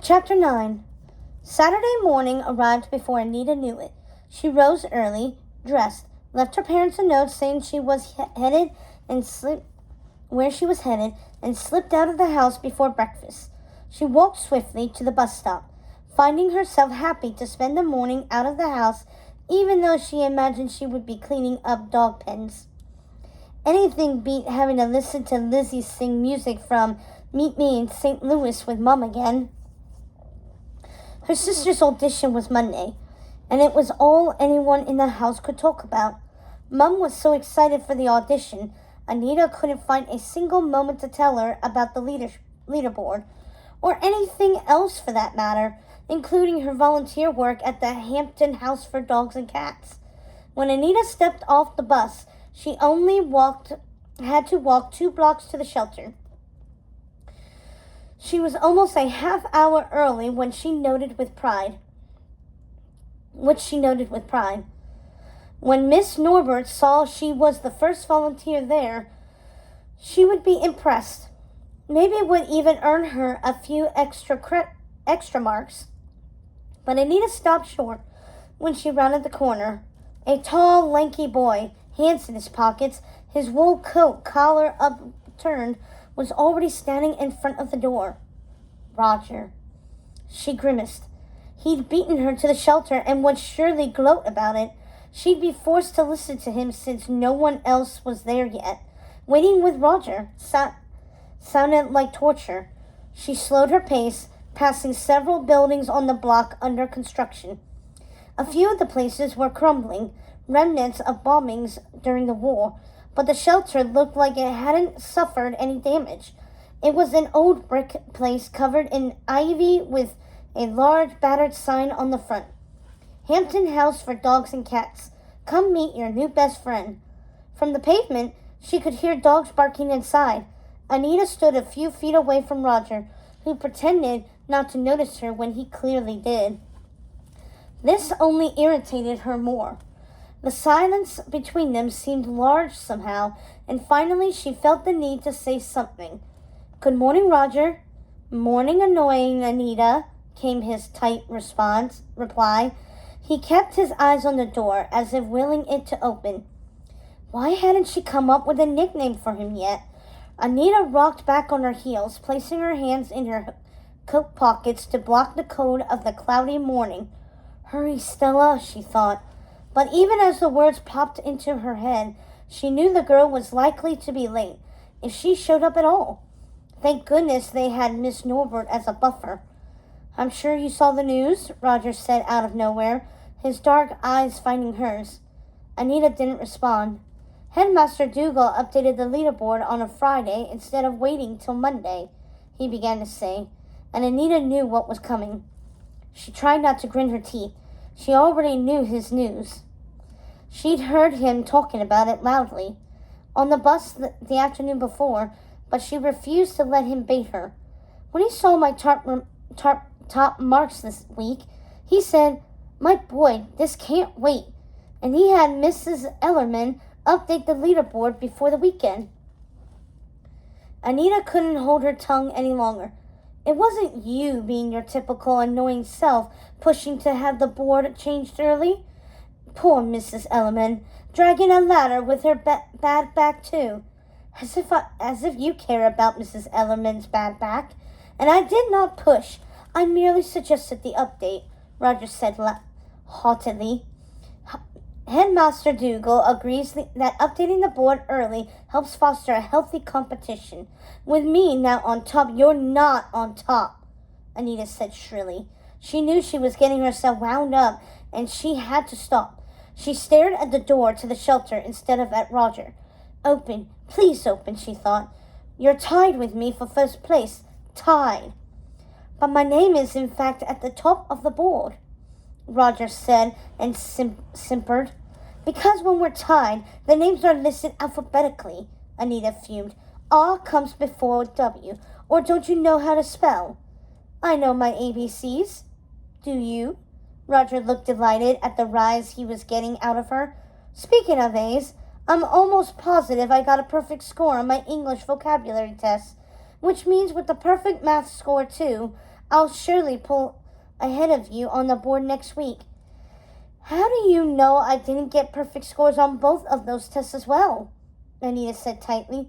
Chapter 9. Saturday morning arrived before Anita knew it. She rose early, dressed, left her parents a note saying she was headed and where she was headed, and slipped out of the house before breakfast. She walked swiftly to the bus stop, finding herself happy to spend the morning out of the house, even though she imagined she would be cleaning up dog pens. Anything beat having to listen to Lizzie sing music from Meet Me in St. Louis with Mom again. Her sister's audition was Monday, and it was all anyone in the house could talk about. Mom was so excited for the audition, Anita couldn't find a single moment to tell her about the leaderboard, or anything else for that matter, including her volunteer work at the Hampton House for Dogs and Cats. When Anita stepped off the bus, she only had to walk 2 blocks to the shelter. She was almost a half hour early which she noted with pride. When Miss Norbert saw she was the first volunteer there, she would be impressed. Maybe it would even earn her a few extra marks. But Anita stopped short when she rounded the corner. A tall, lanky boy, hands in his pockets, his wool coat collar upturned, was already standing in front of the door. Roger. She grimaced. He'd beaten her to the shelter and would surely gloat about it. She'd be forced to listen to him since no one else was there yet. Waiting with Roger sounded like torture. She slowed her pace, passing several buildings on the block under construction. A few of the places were crumbling, remnants of bombings during the war, but the shelter looked like it hadn't suffered any damage. It was an old brick place covered in ivy with a large battered sign on the front. Hampton House for Dogs and Cats. Come meet your new best friend. From the pavement, she could hear dogs barking inside. Anita stood a few feet away from Roger, who pretended not to notice her when he clearly did. This only irritated her more. The silence between them seemed large somehow, and finally she felt the need to say something. Good morning, Roger. Morning, annoying Anita, came his tight reply. He kept his eyes on the door, as if willing it to open. Why hadn't she come up with a nickname for him yet? Anita rocked back on her heels, placing her hands in her coat pockets to block the cold of the cloudy morning. Hurry, Stella, she thought. But even as the words popped into her head, she knew the girl was likely to be late, if she showed up at all. Thank goodness they had Miss Norbert as a buffer. I'm sure you saw the news, Roger said out of nowhere, his dark eyes finding hers. Anita didn't respond. Headmaster Dougal updated the leaderboard on a Friday instead of waiting till Monday, he began to say, and Anita knew what was coming. She tried not to grin her teeth. She already knew his news. She'd heard him talking about it loudly on the bus the afternoon before, but she refused to let him bait her. When he saw my top marks this week, he said, My boy, this can't wait. And he had Mrs. Ellerman update the leaderboard before the weekend. Anita couldn't hold her tongue any longer. It wasn't you being your typical annoying self pushing to have the board changed early. Poor Mrs. Ellerman, dragging a ladder with her bad back too. As if you care about Mrs. Ellerman's bad back. And I did not push. I merely suggested the update, Roger said haughtily. Headmaster Dougal agrees that updating the board early helps foster a healthy competition. With me now on top, you're not on top, Anita said shrilly. She knew she was getting herself wound up, and she had to stop. She stared at the door to the shelter instead of at Roger. Open, please open, she thought. You're tied with me for first place. Tied. But my name is in fact at the top of the board, Roger said and simpered. Because when we're tied, the names are listed alphabetically, Anita fumed. R comes before W, or don't you know how to spell? I know my ABCs. Do you? Roger looked delighted at the rise he was getting out of her. Speaking of A's, I'm almost positive I got a perfect score on my English vocabulary test, which means with the perfect math score too, I'll surely pull ahead of you on the board next week. How do you know I didn't get perfect scores on both of those tests as well? Anita said tightly.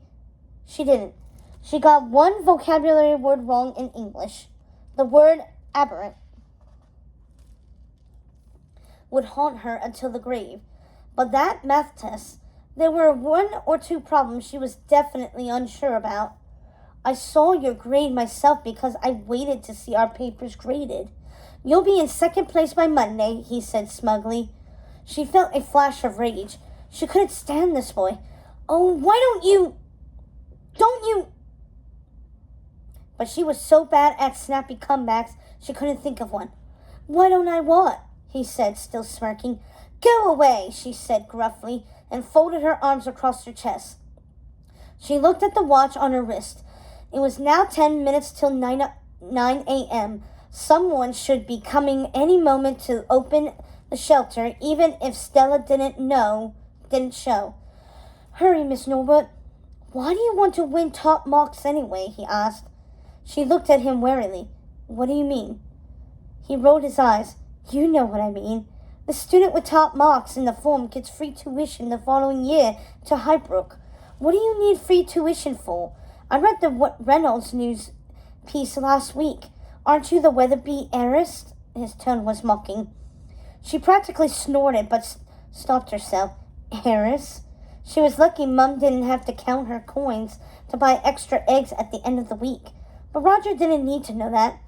She didn't. She got one vocabulary word wrong in English. The word aberrant would haunt her until the grave. But that math test, there were one or two problems she was definitely unsure about. I saw your grade myself because I waited to see our papers graded. You'll be in second place by Monday, he said smugly. She felt a flash of rage. She couldn't stand this boy. Oh, why don't you... But she was so bad at snappy comebacks, she couldn't think of one. Why don't I what? He said, still smirking. Go away, she said gruffly, and folded her arms across her chest. She looked at the watch on her wrist. It was now 10 minutes till 9 a.m. Someone should be coming any moment to open the shelter, even if Stella didn't show. Hurry, Miss Norbert. Why do you want to win top marks anyway? He asked. She looked at him warily. What do you mean? He rolled his eyes. You know what I mean. The student with top marks in the form gets free tuition the following year to Highbrook. What do you need free tuition for? I read the Reynolds news piece last week. Aren't you the Weatherby heiress? His tone was mocking. She practically snorted, but stopped herself. Heiress? She was lucky Mum didn't have to count her coins to buy extra eggs at the end of the week. But Roger didn't need to know that.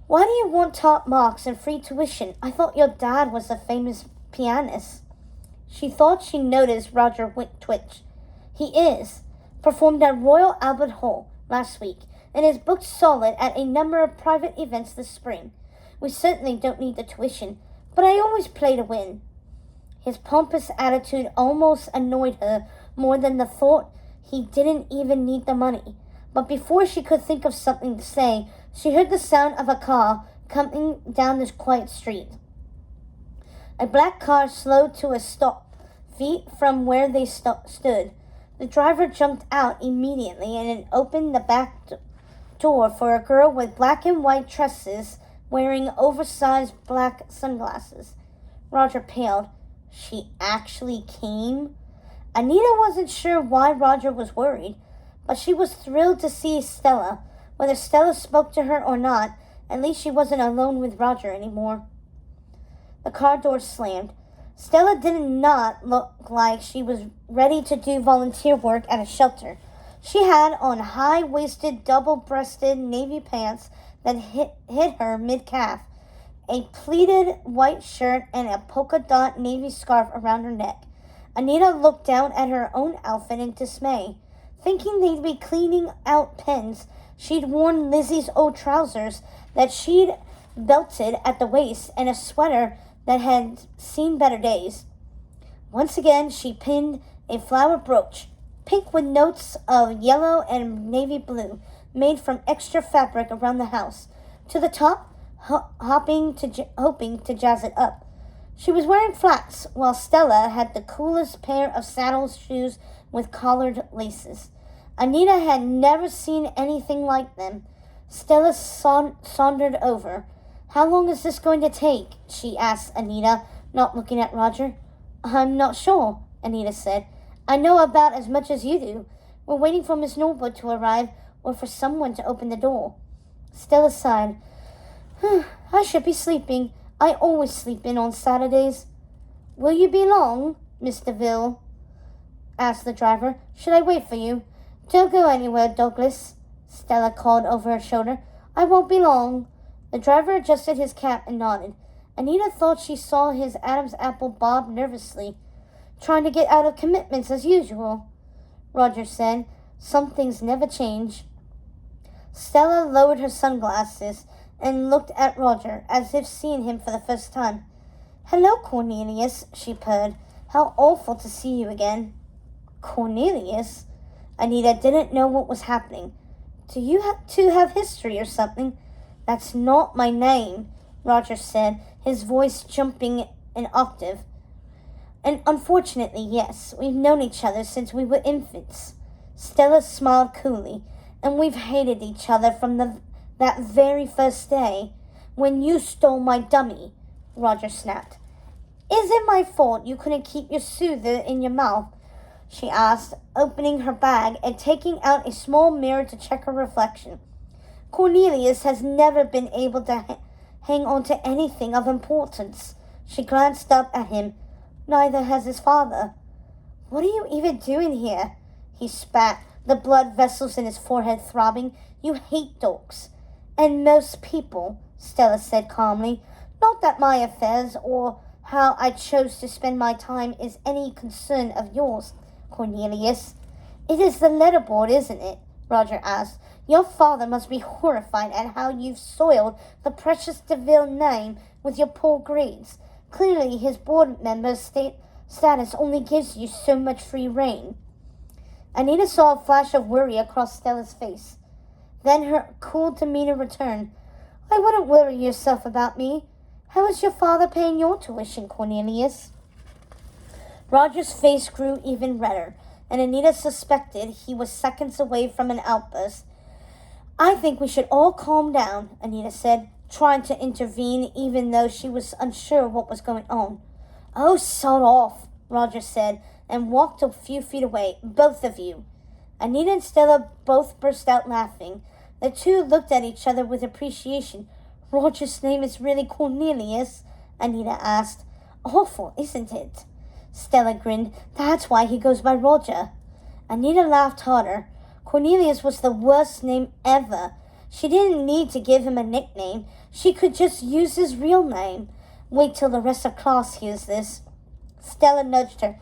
Why do you want top marks and free tuition? I thought your dad was a famous pianist. She thought she noticed Roger twitch. He is. Performed at Royal Albert Hall last week and is booked solid at a number of private events this spring. We certainly don't need the tuition, but I always play to win. His pompous attitude almost annoyed her more than the thought he didn't even need the money. But before she could think of something to say, she heard the sound of a car coming down this quiet street. A black car slowed to a stop, feet from where they stood. The driver jumped out immediately and it opened the back door for a girl with black and white tresses wearing oversized black sunglasses. Roger paled. She actually came? Anita wasn't sure why Roger was worried, but she was thrilled to see Stella. Whether Stella spoke to her or not, at least she wasn't alone with Roger anymore. The car door slammed. Stella did not look like she was ready to do volunteer work at a shelter. She had on high-waisted, double-breasted navy pants that hit her mid-calf, a pleated white shirt, and a polka-dot navy scarf around her neck. Anita looked down at her own outfit in dismay. Thinking they'd be cleaning out pens, she'd worn Lizzie's old trousers that she'd belted at the waist and a sweater that had seen better days. Once again, she pinned a flower brooch, pink with notes of yellow and navy blue, made from extra fabric around the house, to the top, hoping to jazz it up. She was wearing flats, while Stella had the coolest pair of saddle shoes with collared laces. Anita had never seen anything like them. Stella sauntered over. How long is this going to take? She asked Anita, not looking at Roger. I'm not sure, Anita said. I know about as much as you do. We're waiting for Miss Norwood to arrive or for someone to open the door. Stella sighed. I should be sleeping. I always sleep in on Saturdays. Will you be long, Miss DeVille? Asked the driver. Should I wait for you? Don't go anywhere, Douglas, Stella called over her shoulder. I won't be long. The driver adjusted his cap and nodded. Anita thought she saw his Adam's apple bob nervously. Trying to get out of commitments as usual, Roger said. Some things never change. Stella lowered her sunglasses and looked at Roger as if seeing him for the first time. Hello, Cornelius, she purred. How awful to see you again. Cornelius? Anita didn't know what was happening. Do you two have history or something? That's not my name, Roger said, his voice jumping an octave. And unfortunately, yes, we've known each other since we were infants. Stella smiled coolly, and we've hated each other from the that very first day, when you stole my dummy," Roger snapped. "Is it my fault you couldn't keep your soother in your mouth?" she asked, opening her bag and taking out a small mirror to check her reflection. "Cornelius has never been able to hang on to anything of importance." She glanced up at him. "Neither has his father." "What are you even doing here?" He spat, the blood vessels in his forehead throbbing. "You hate dogs." "And most people," Stella said calmly. "Not that my affairs or how I chose to spend my time is any concern of yours, Cornelius." "It is the letterboard, isn't it?" Roger asked. "Your father must be horrified at how you've soiled the precious DeVille name with your poor grades. Clearly his board member status only gives you so much free rein." Anita saw a flash of worry across Stella's face. Then her cool demeanor returned. "I wouldn't worry yourself about me. How is your father paying your tuition, Cornelius?" Roger's face grew even redder, and Anita suspected he was seconds away from an outburst. "I think we should all calm down," Anita said, trying to intervene even though she was unsure what was going on. "Oh, sod off," Roger said, and walked a few feet away. "Both of you." Anita and Stella both burst out laughing. The two looked at each other with appreciation. "Roger's name is really Cornelius?" Anita asked. "Awful, isn't it?" Stella grinned. "That's why he goes by Roger." Anita laughed harder. Cornelius was the worst name ever. She didn't need to give him a nickname. She could just use his real name. "Wait till the rest of class hears this." Stella nudged her.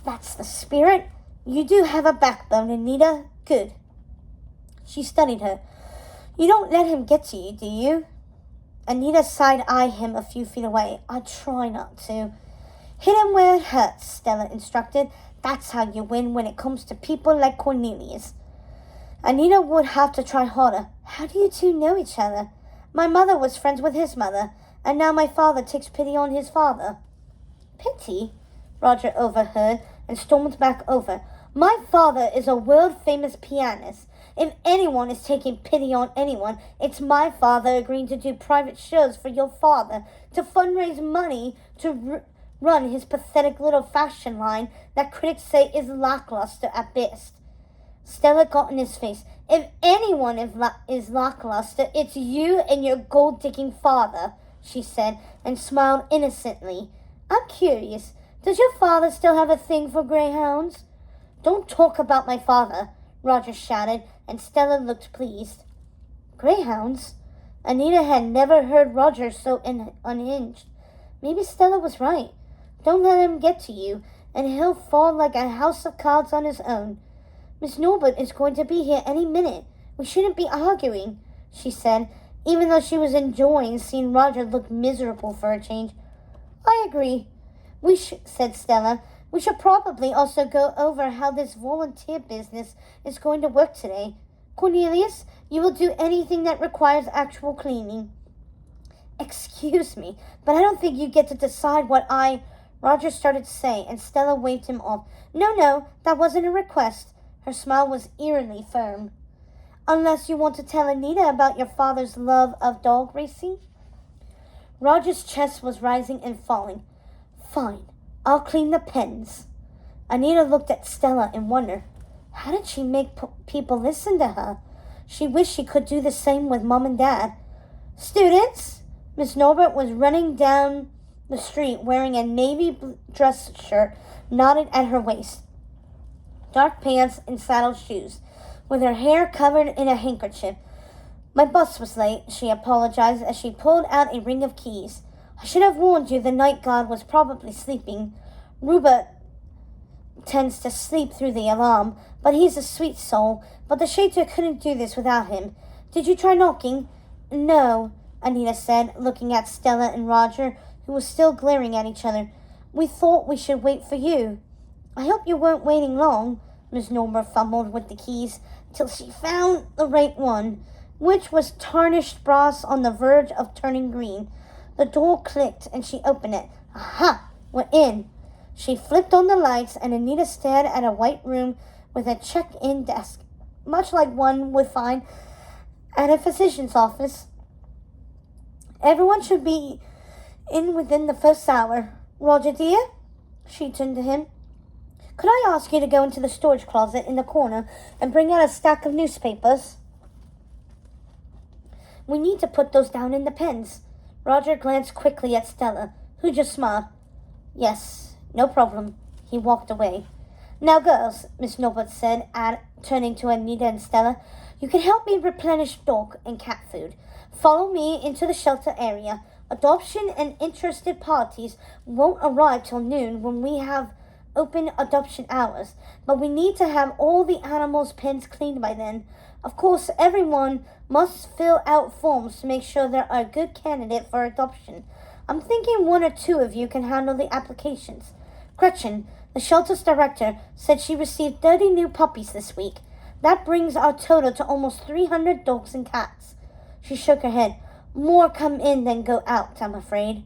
"That's the spirit. You do have a backbone, Anita. Good." She studied her. "You don't let him get to you, do you?" Anita side-eyed him a few feet away. "I try not to." "Hit him where it hurts," Stella instructed. "That's how you win when it comes to people like Cornelius." Anita would have to try harder. "How do you two know each other?" "My mother was friends with his mother, and now my father takes pity on his father." "Pity?" Roger overheard and stormed back over. "My father is a world-famous pianist. If anyone is taking pity on anyone, it's my father agreeing to do private shows for your father to fundraise money to run his pathetic little fashion line that critics say is lackluster at best." Stella got in his face. "If anyone is lackluster, it's you and your gold-digging father," she said, and smiled innocently. "I'm curious, does your father still have a thing for greyhounds?" "Don't talk about my father," Roger shouted, and Stella looked pleased. Greyhounds? Anita had never heard Roger so unhinged. Maybe Stella was right. Don't let him get to you, and he'll fall like a house of cards on his own. "Miss Norbert is going to be here any minute. We shouldn't be arguing," she said, even though she was enjoying seeing Roger look miserable for a change. "I agree. Said Stella. "We should probably also go over how this volunteer business is going to work today. Cornelius, you will do anything that requires actual cleaning." "Excuse me, but I don't think you get to decide what Roger started to say, and Stella waved him off. No, that wasn't a request." Her smile was eerily firm. "Unless you want to tell Anita about your father's love of dog racing?" Roger's chest was rising and falling. "Fine, I'll clean the pens." Anita looked at Stella in wonder. How did she make people listen to her? She wished she could do the same with Mom and Dad. "Students!" Miss Norbert was running down the street wearing a navy dress shirt knotted at her waist, dark pants and saddle shoes, with her hair covered in a handkerchief. "My bus was late," she apologized as she pulled out a ring of keys. "I should have warned you the night guard was probably sleeping. Rupert tends to sleep through the alarm, but he's a sweet soul. But the Shater couldn't do this without him. Did you try knocking?" "No," Anita said, looking at Stella and Roger, who was still glaring at each other. "We thought we should wait for you." "I hope you weren't waiting long." Miss Norbert fumbled with the keys till she found the right one, which was tarnished brass on the verge of turning green. The door clicked and she opened it. "Aha! We're in." She flipped on the lights and Anita stared at a white room with a check-in desk, much like one would find at a physician's office. Everyone should be in within the first hour. Roger, dear, she turned to him. Could I ask you to go into the storage closet in the corner and bring out a stack of newspapers? We need to put those down in the pens. Roger glanced quickly at Stella, who just smiled. Yes, no problem. He walked away. Now, girls, Miss Norbert said, turning to Anita and Stella, you can help me replenish dog and cat food. Follow me into the shelter area. Adoption and interested parties won't arrive till noon when we have open adoption hours, but we need to have all the animals' pens cleaned by then. Of course, everyone must fill out forms to make sure they're a good candidate for adoption. I'm thinking one or two of you can handle the applications. Gretchen, the shelter's director, said she received 30 new puppies this week. That brings our total to almost 300 dogs and cats. She shook her head. More come in than go out, I'm afraid.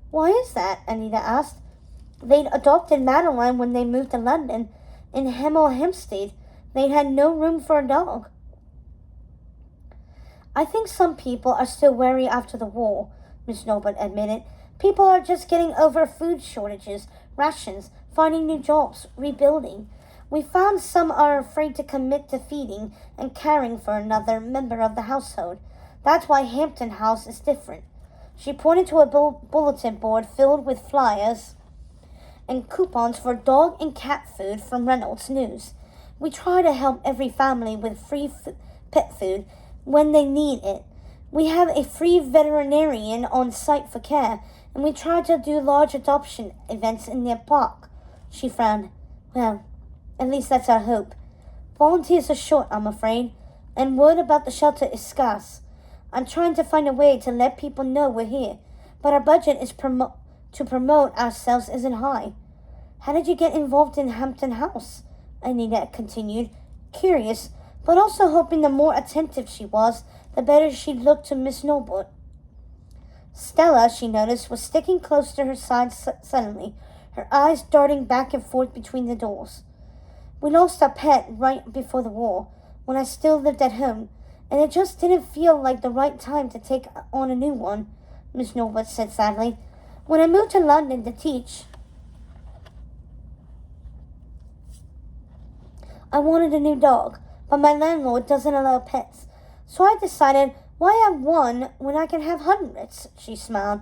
Why is that? Anita asked. They'd adopted Madeline when they moved to London. In Hemel Hempstead, they'd had no room for a dog. I think some people are still wary after the war, Miss Norbert admitted. People are just getting over food shortages, rations, finding new jobs, rebuilding. We found some are afraid to commit to feeding and caring for another member of the household. That's why Hampton House is different. She pointed to a bulletin board filled with flyers and coupons for dog and cat food from Reynolds News. We try to help every family with free pet food when they need it. We have a free veterinarian on site for care, and we try to do large adoption events in their park. She frowned. Well, at least that's our hope. Volunteers are short, I'm afraid, and word about the shelter is scarce. I'm trying to find a way to let people know we're here, but our budget is to promote ourselves isn't high. How did you get involved in Hampton House? Anita continued, curious, but also hoping the more attentive she was, the better she looked to Miss Norbert. Stella, she noticed, was sticking close to her side suddenly, her eyes darting back and forth between the doors. We lost our pet right before the war, when I still lived at home, and it just didn't feel like the right time to take on a new one, Miss Norbert said sadly. When I moved to London to teach, I wanted a new dog, but my landlord doesn't allow pets. So I decided, why have one when I can have hundreds? She smiled.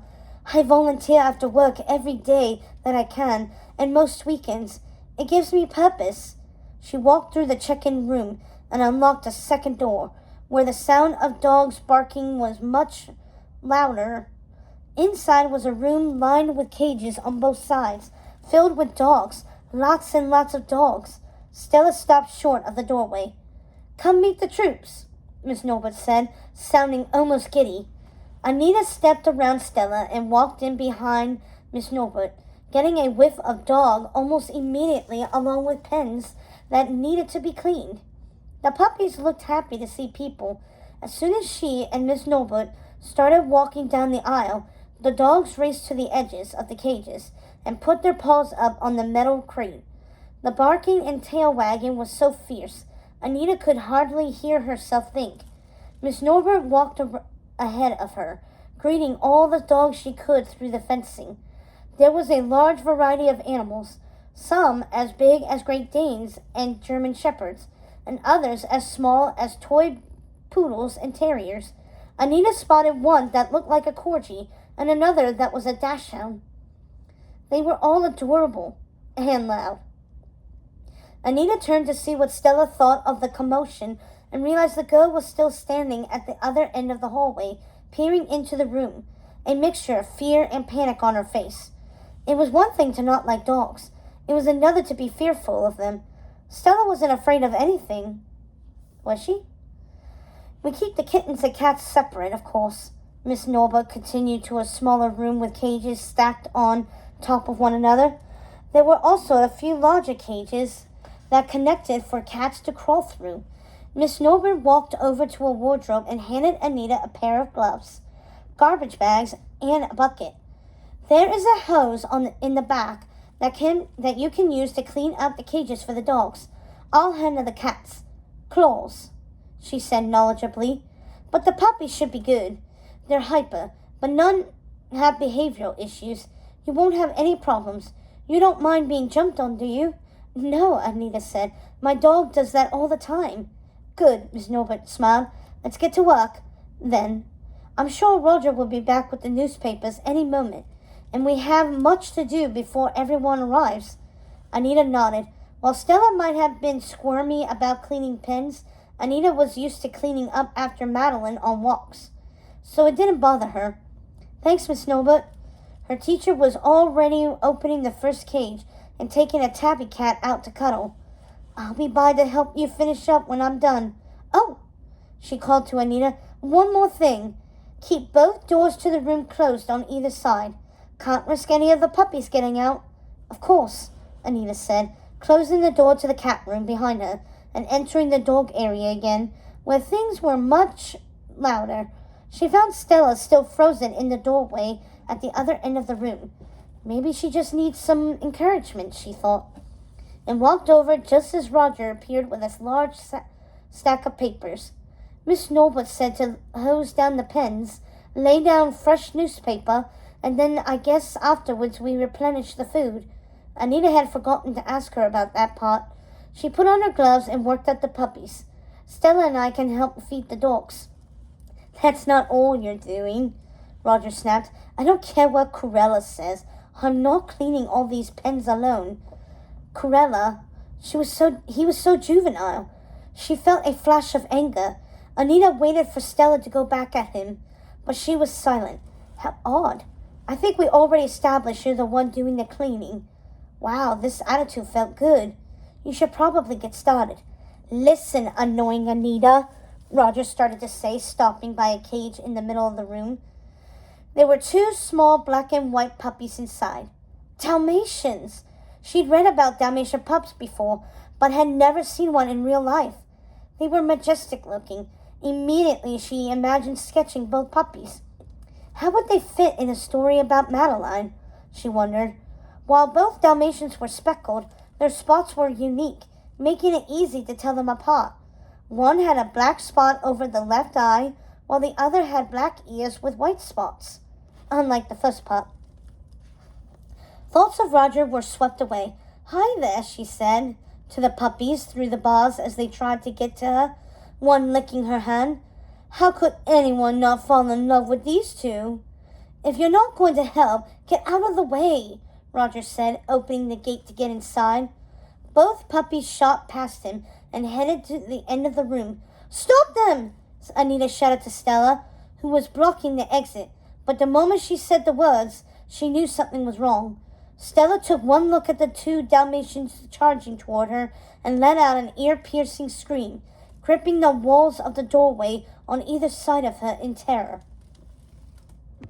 I volunteer after work every day that I can, and most weekends. It gives me purpose. She walked through the check-in room and unlocked a second door, where the sound of dogs barking was much louder. Inside was a room lined with cages on both sides, filled with dogs, lots and lots of dogs. Stella stopped short of the doorway. Come meet the troops, Miss Norbert said, sounding almost giddy. Anita stepped around Stella and walked in behind Miss Norbert, getting a whiff of dog almost immediately, along with pens that needed to be cleaned. The puppies looked happy to see people. As soon as she and Miss Norbert started walking down the aisle, the dogs raced to the edges of the cages and put their paws up on the metal crate. The barking and tail wagging was so fierce, Anita could hardly hear herself think. Miss Norbert walked ahead of her, greeting all the dogs she could through the fencing. There was a large variety of animals, some as big as Great Danes and German Shepherds, and others as small as toy poodles and terriers. Anita spotted one that looked like a corgi, and another that was a dachshund. They were all adorable and loud. Anita turned to see what Stella thought of the commotion and realized the girl was still standing at the other end of the hallway, peering into the room, a mixture of fear and panic on her face. It was one thing to not like dogs. It was another to be fearful of them. Stella wasn't afraid of anything, was she? We keep the kittens and cats separate, of course. Miss Norbert continued to a smaller room with cages stacked on top of one another. There were also a few larger cages that connected for cats to crawl through. Miss Norbert walked over to a wardrobe and handed Anita a pair of gloves, garbage bags, and a bucket. There is a hose in the back that you can use to clean up the cages for the dogs. I'll handle the cats. Claws, she said knowledgeably. But the puppies should be good. They're hyper, but none have behavioral issues. You won't have any problems. You don't mind being jumped on, do you? No, Anita said. My dog does that all the time. Good, Miss Norbert smiled. Let's get to work. Then, I'm sure Roger will be back with the newspapers any moment, and we have much to do before everyone arrives. Anita nodded. While Stella might have been squirmy about cleaning pens, Anita was used to cleaning up after Madeline on walks, so it didn't bother her. Thanks, Miss Norbert. Her teacher was already opening the first cage and taking a tabby cat out to cuddle. I'll be by to help you finish up when I'm done. Oh, she called to Anita, one more thing. Keep both doors to the room closed on either side. Can't risk any of the puppies getting out. Of course, Anita said, closing the door to the cat room behind her and entering the dog area again, where things were much louder. She found Stella still frozen in the doorway at the other end of the room. Maybe she just needs some encouragement, she thought, and walked over just as Roger appeared with a large stack of papers. Miss Norbert said to hose down the pens, lay down fresh newspaper, and then I guess afterwards we replenish the food. Anita had forgotten to ask her about that part. She put on her gloves and worked at the puppies. Stella and I can help feed the dogs. That's not all you're doing, Roger snapped. I don't care what Corella says. I'm not cleaning all these pens alone. Corella, he was so juvenile. She felt a flash of anger. Anita waited for Stella to go back at him, but she was silent. How odd. I think we already established you're the one doing the cleaning. Wow, this attitude felt good. You should probably get started. Listen, annoying Anita, Roger started to say, stopping by a cage in the middle of the room. There were two small black and white puppies inside. Dalmatians! She'd read about Dalmatian pups before, but had never seen one in real life. They were majestic looking. Immediately she imagined sketching both puppies. How would they fit in a story about Madeline? She wondered. While both Dalmatians were speckled, their spots were unique, making it easy to tell them apart. One had a black spot over the left eye, while the other had black ears with white spots, unlike the first pup. Thoughts of Roger were swept away. Hi there, she said to the puppies through the bars as they tried to get to her, one licking her hand. How could anyone not fall in love with these two? If you're not going to help, get out of the way, Roger said, opening the gate to get inside. Both puppies shot past him and headed to the end of the room. Stop them! Anita shouted to Stella, who was blocking the exit, but the moment she said the words, she knew something was wrong. Stella took one look at the two Dalmatians charging toward her and let out an ear-piercing scream, gripping the walls of the doorway on either side of her in terror.